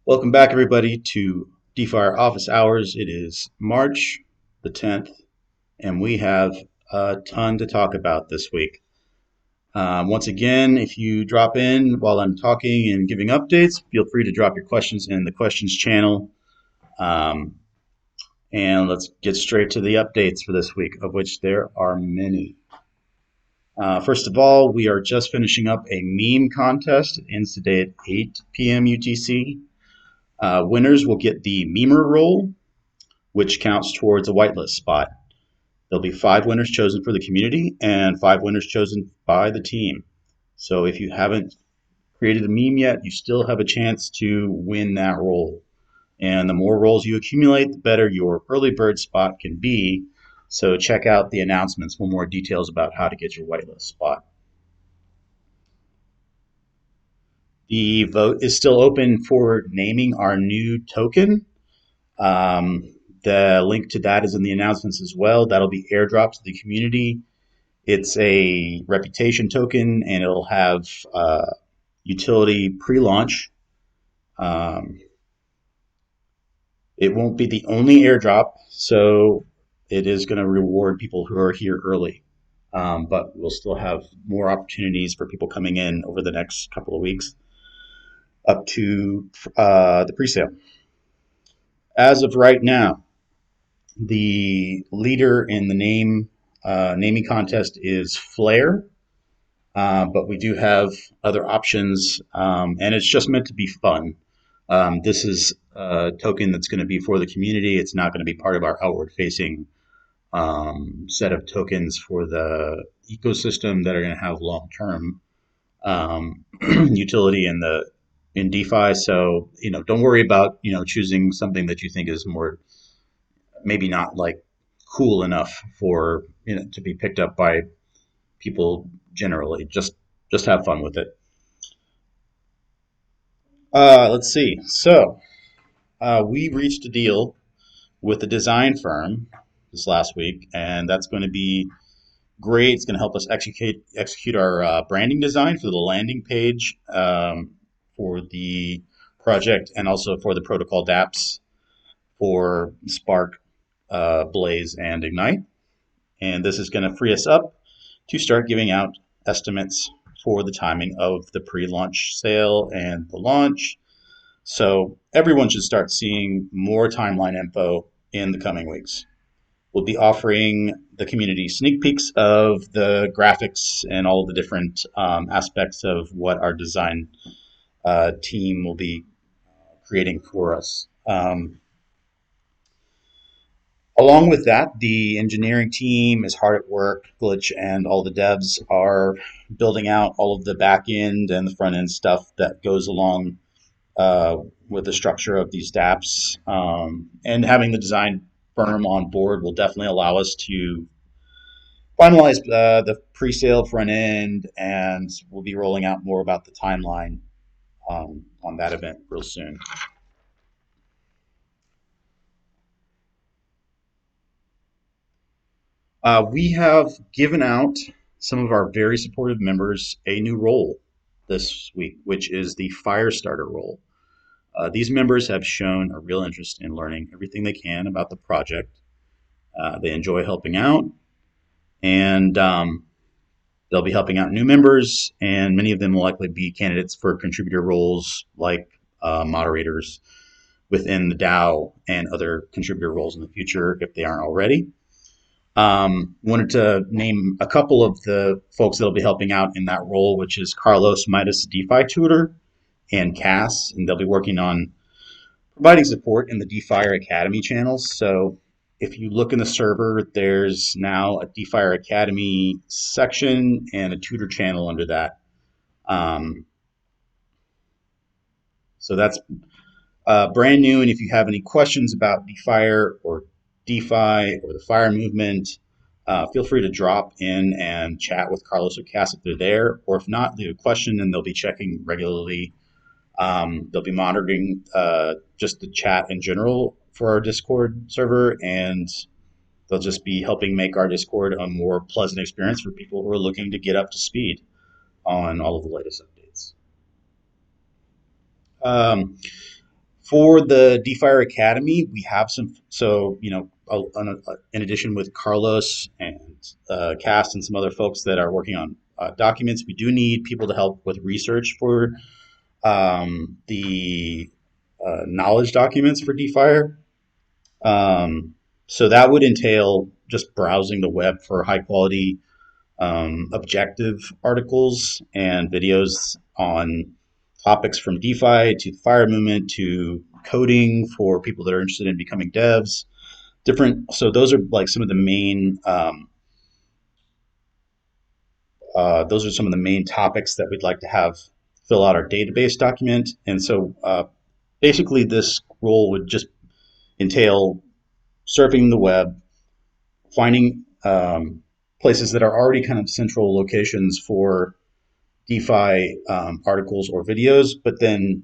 Welcome back, everybody, to DeFIRE Office Hours. It is March the 10th, and we have a ton to talk about this week. Once again, if you drop in while I'm talking and giving updates, feel free to drop your questions in the questions channel. Um, and let's get straight to the updates for this week, of which there are many. First of all, we are just finishing up a meme contest. It ends today at 8 p.m. UTC. Winners will get the memer role, which counts towards a whitelist spot. There'll be 5 winners chosen for the community and 5 winners chosen by the team. So if you haven't created a meme yet, you still have a chance to win that role. And the more roles you accumulate, the better your early bird spot can be. So check out the announcements for more details about how to get your whitelist spot. The vote is still open for naming our new token. The link to that is in the announcements as well. That'll be airdropped to the community. It's a reputation token, and it'll have utility pre-launch. It won't be the only airdrop, so it is going to reward people who are here early. But we'll still have more opportunities for people coming in over the next couple of weeks up to the pre-sale. As of right now, the leader in the naming contest is Flare, but we do have other options, and it's just meant to be fun. This is a token that's going to be for the community. It's not going to be part of our outward-facing set of tokens for the ecosystem that are going to have long-term utility in DeFi. So don't worry about choosing something that you think is more maybe not like cool enough for to be picked up by people generally. Just have fun with it. Let's see. So we reached a deal with a design firm this last week, and that's going to be great. It's going to help us execute our branding design for the landing page for the project, and also for the protocol dApps for Spark, Blaze, and Ignite. And this is going to free us up to start giving out estimates for the timing of the pre-launch sale and the launch. So everyone should start seeing more timeline info in the coming weeks. We'll be offering the community sneak peeks of the graphics and all of the different aspects of what our design team will be creating for us. Along with that, the engineering team is hard at work. Glitch and all the devs are building out all of the back end and the front end stuff that goes along with the structure of these dApps. And having the design firm on board will definitely allow us to finalize the pre-sale front end, and we'll be rolling out more about the timeline on that event real soon. We have given out some of our very supportive members a new role this week, which is the Firestarter role. These members have shown a real interest in learning everything they can about the project. They enjoy helping out, and they'll be helping out new members, and many of them will likely be candidates for contributor roles like moderators within the DAO and other contributor roles in the future if they aren't already. Wanted to name a couple of the folks that'll be helping out in that role, which is Carlos Midas, DeFi tutor, and Cass, and they'll be working on providing support in the DeFIRE Academy channels. So if you look in the server, there's now a DeFIRE Academy section and a tutor channel under that. So that's brand new, and if you have any questions about DeFIRE or DeFi or the FIRE movement, feel free to drop in and chat with Carlos or Cass if they're there, or if not, leave a question and they'll be checking regularly. They'll be monitoring just the chat in general for our Discord server, and they'll just be helping make our Discord a more pleasant experience for people who are looking to get up to speed on all of the latest updates. For the DeFIRE Academy, we have some. So in addition with Carlos and Cast and some other folks that are working on documents, we do need people to help with research for the knowledge documents for DeFIRE. So that would entail just browsing the web for high quality objective articles and videos on topics from DeFi to the FIRE movement to coding for people that are interested in becoming devs. Different. So those are like some of the main. Those are some of the main topics that we'd like to have fill out our database document. And so basically, this role would just entail surfing the web, finding places that are already kind of central locations for DeFi articles or videos, but then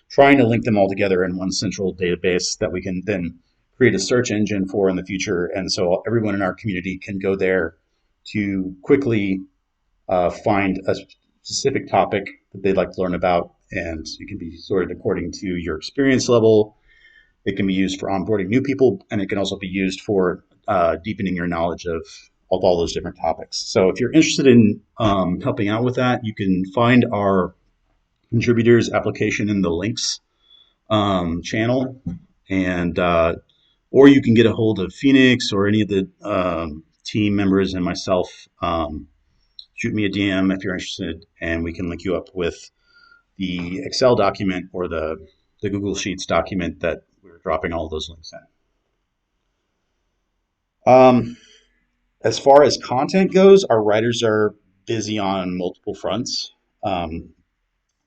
trying to link them all together in one central database that we can then create a search engine for in the future, and so everyone in our community can go there to quickly find a specific topic that they'd like to learn about, and it can be sorted according to your experience level. It can be used for onboarding new people, and it can also be used for deepening your knowledge of all those different topics. So if you're interested in helping out with that, you can find our contributors application in the links channel, and or you can get a hold of Phoenix or any of the team members and myself. Shoot me a DM if you're interested, and we can link you up with the Excel document or the Google Sheets document that we're dropping all of those links in. As far as content goes, our writers are busy on multiple fronts.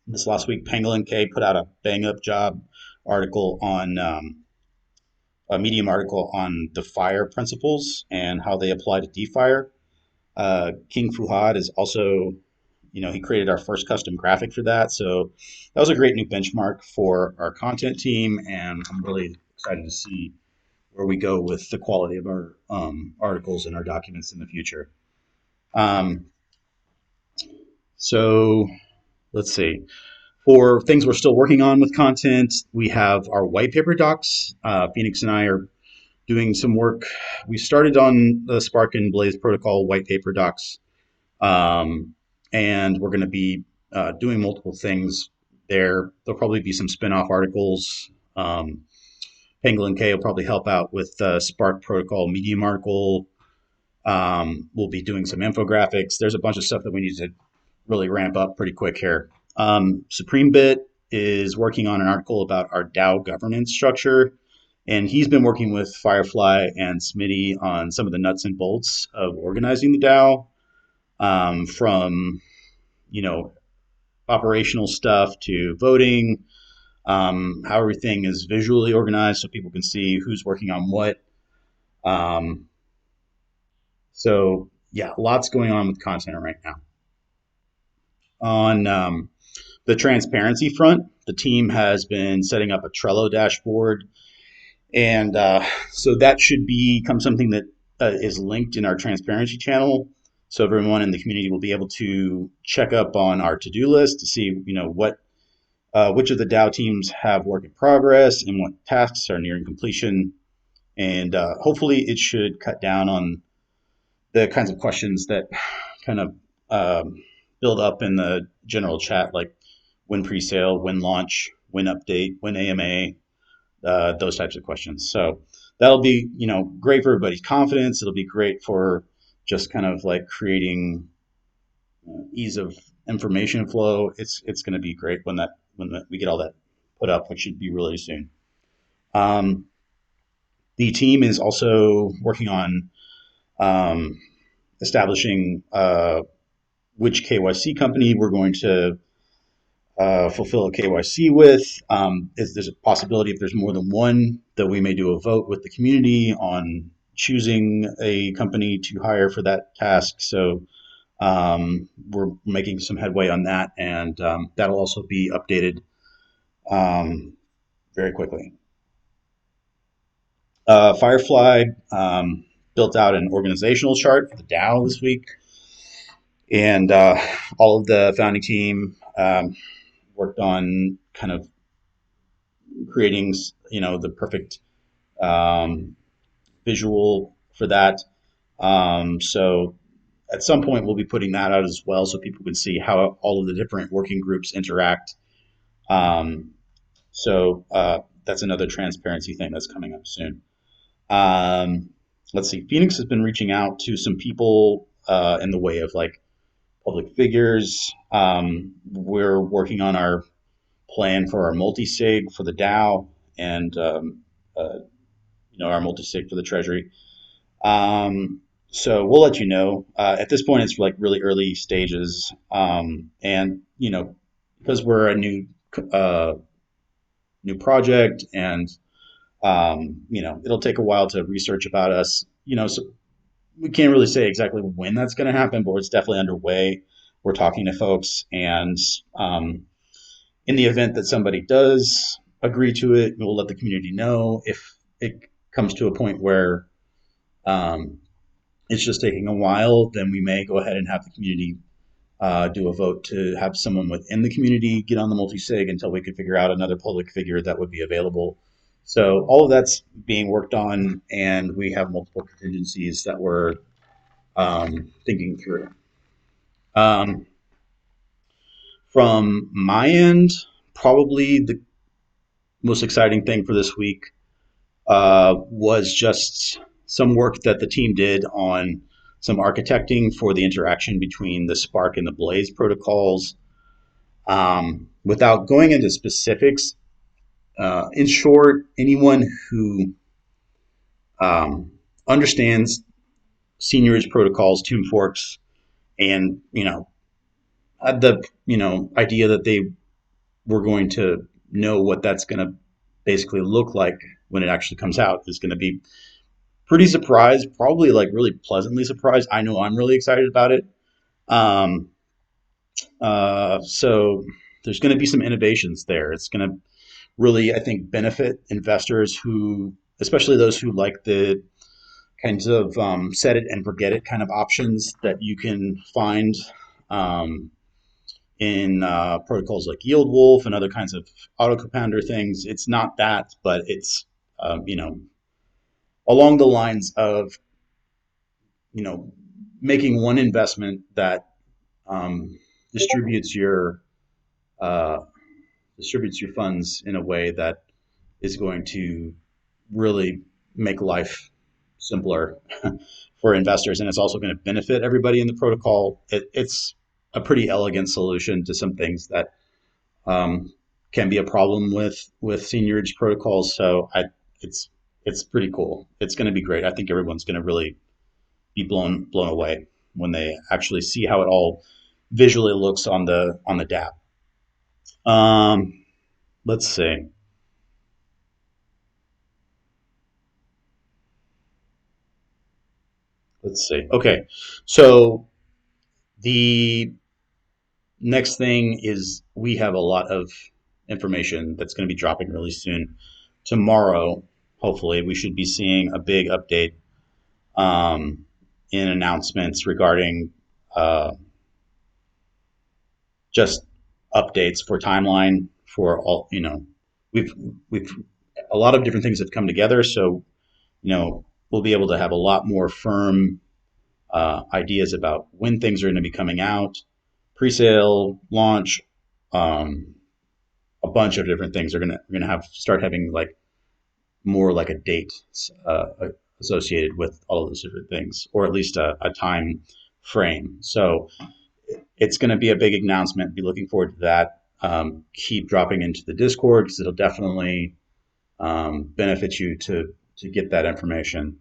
This last week, Pangolin K put out a bang up job article on a Medium article on the FIRE principles and how they apply to DeFire. King Fuhad is also, he created our first custom graphic for that. So that was a great new benchmark for our content team, and I'm really excited to see where we go with the quality of our articles and our documents in the future. So let's see. For things we're still working on with content, we have our white paper docs. Phoenix and I are doing some work. We started on the Spark and Blaze protocol white paper docs, and we're going to be doing multiple things there. There'll probably be some spin-off articles. Pangolin K will probably help out with the Spark protocol Medium article. We'll be doing some infographics. There's a bunch of stuff that we need to really ramp up pretty quick here. Supreme Bit is working on an article about our DAO governance structure, and he's been working with Firefly and Smitty on some of the nuts and bolts of organizing the DAO, from operational stuff to voting, how everything is visually organized so people can see who's working on what. So yeah, lots going on with content right now. On the transparency front, the team has been setting up a Trello dashboard, and so that should become something that is linked in our transparency channel. So everyone in the community will be able to check up on our to-do list to see, which of the DAO teams have work in progress and what tasks are nearing completion. And hopefully it should cut down on the kinds of questions that kind of build up in the general chat, like when pre-sale, when launch, when update, when AMA, those types of questions. So that'll be, great for everybody's confidence. It'll be great for just kind of like creating ease of information flow. It's going to be great when we get all that put up, which should be really soon. The team is also working on establishing which KYC company we're going to fulfill a KYC with. There's a possibility, if there's more than one, that we may do a vote with the community on choosing a company to hire for that task. So we're making some headway on that, and that'll also be updated very quickly. Firefly built out an organizational chart for the DAO this week, and all of the founding team worked on kind of creating, the perfect um, visual for that. So at some point, we'll be putting that out as well, so people can see how all of the different working groups interact. Um, so that's another transparency thing that's coming up soon. Um, let's see. Phoenix has been reaching out to some people in the way of like public figures. We're working on our plan for our multi-sig for the DAO and our multi-sig for the Treasury. So we'll let you know. At this point, it's like really early stages, and because we're a uh, new project, and it'll take a while to research about us. So we can't really say exactly when that's going to happen, but it's definitely underway. We're talking to folks, and in the event that somebody does agree to it, we'll let the community know. If it comes to a point where um, it's just taking a while, then we may go ahead and have the community do a vote to have someone within the community get on the multi-sig until we could figure out another public figure that would be available. So all of that's being worked on, and we have multiple contingencies that we're thinking through. Um, from my end, probably the most exciting thing for this week was just some work that the team did on some architecting for the interaction between the Spark and the Blaze protocols. Without going into specifics, in short, anyone who understands seniorage protocols, tomb forks, and had the idea that they were going to know what that's going to basically look like when it actually comes out is going to be pretty surprised, probably like really pleasantly surprised. I know I'm really excited about it. Um, so there's going to be some innovations there. It's going to really, I think, benefit investors who, especially those who like the kinds of set it and forget it kind of options that you can find um, in protocols like Yield Wolf and other kinds of auto compounder things. It's not that, but it's along the lines of you know making one investment that um, distributes your uh, distributes your funds in a way that is going to really make life simpler for investors, and it's also going to benefit everybody in the protocol. It's a pretty elegant solution to some things that um, can be a problem with seniorage protocols. So it's it's pretty cool. It's going to be great. I think everyone's going to really be blown away when they actually see how it all visually looks on the DApp. Um, let's see. Let's see. Okay, so the next thing is we have a lot of information that's going to be dropping really soon. Tomorrow, hopefully, we should be seeing a big update um, in announcements regarding uh, just updates for timeline for all. We've we've a lot of different things have come together, so we'll be able to have a lot more firm ideas about when things are going to be coming out, pre-sale, launch, um, a bunch of different things are gonna have start having like more like a date associated with all of those different things, or at least a time frame. So it's going to be a big announcement. Be looking forward to that. Keep dropping into the Discord because it'll definitely benefit you to get that information.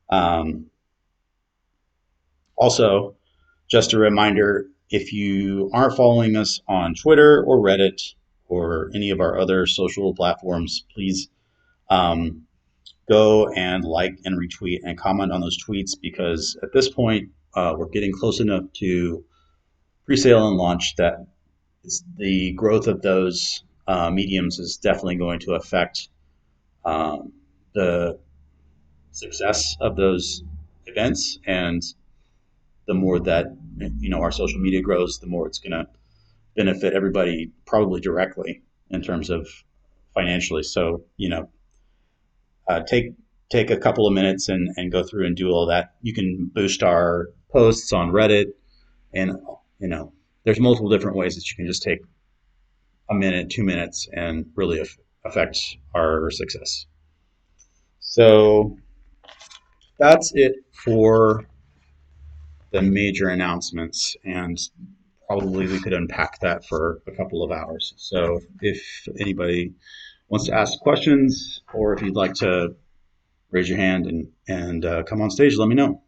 Um, Also, just a reminder, if you aren't following us on Twitter or Reddit or any of our other social platforms, please um, go and like and retweet and comment on those tweets because at this point, we're getting close enough to pre-sale and launch that the growth of those mediums is definitely going to affect the success of those events. And the more that our social media grows, the more it's going to benefit everybody, probably directly in terms of financially. So, take a couple of minutes and go through and do all that. You can boost our posts on Reddit, and you know, there's multiple different ways that you can just take a minute, 2 minutes, and really affect our success. So that's it for the major announcements, and probably we could unpack that for a couple of hours. So if anybody wants to ask questions, or if you'd like to raise your hand and come on stage, let me know.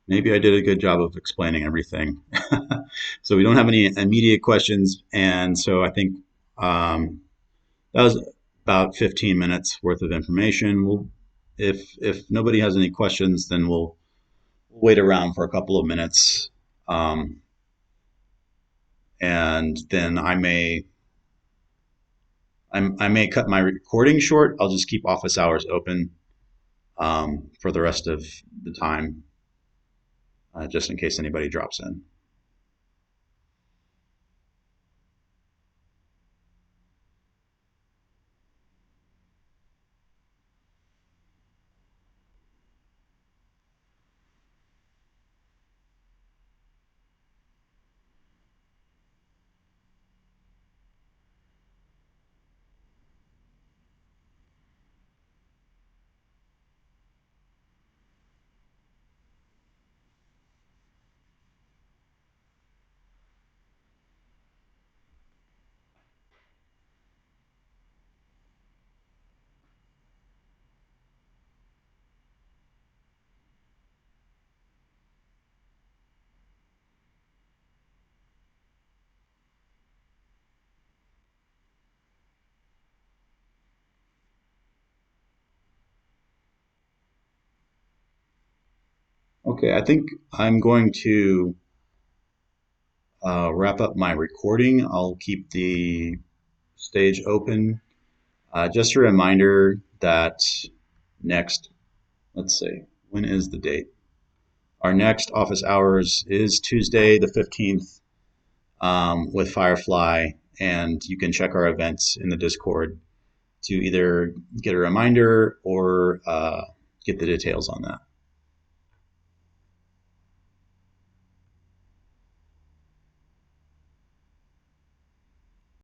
Maybe I did a good job of explaining everything. So we don't have any immediate questions, and so I think that was about 15 minutes worth of information. If nobody has any questions, then we'll wait around for a couple of minutes, um, and then I may cut my recording short. I'll just keep office hours open for the rest of the time, just in case anybody drops in. Okay, I think I'm going to wrap up my recording. I'll keep the stage open. Just a reminder that next, let's see, when is the date? Our next office hours is Tuesday, the 15th, with Firefly, and you can check our events in the Discord to either get a reminder or get the details on that.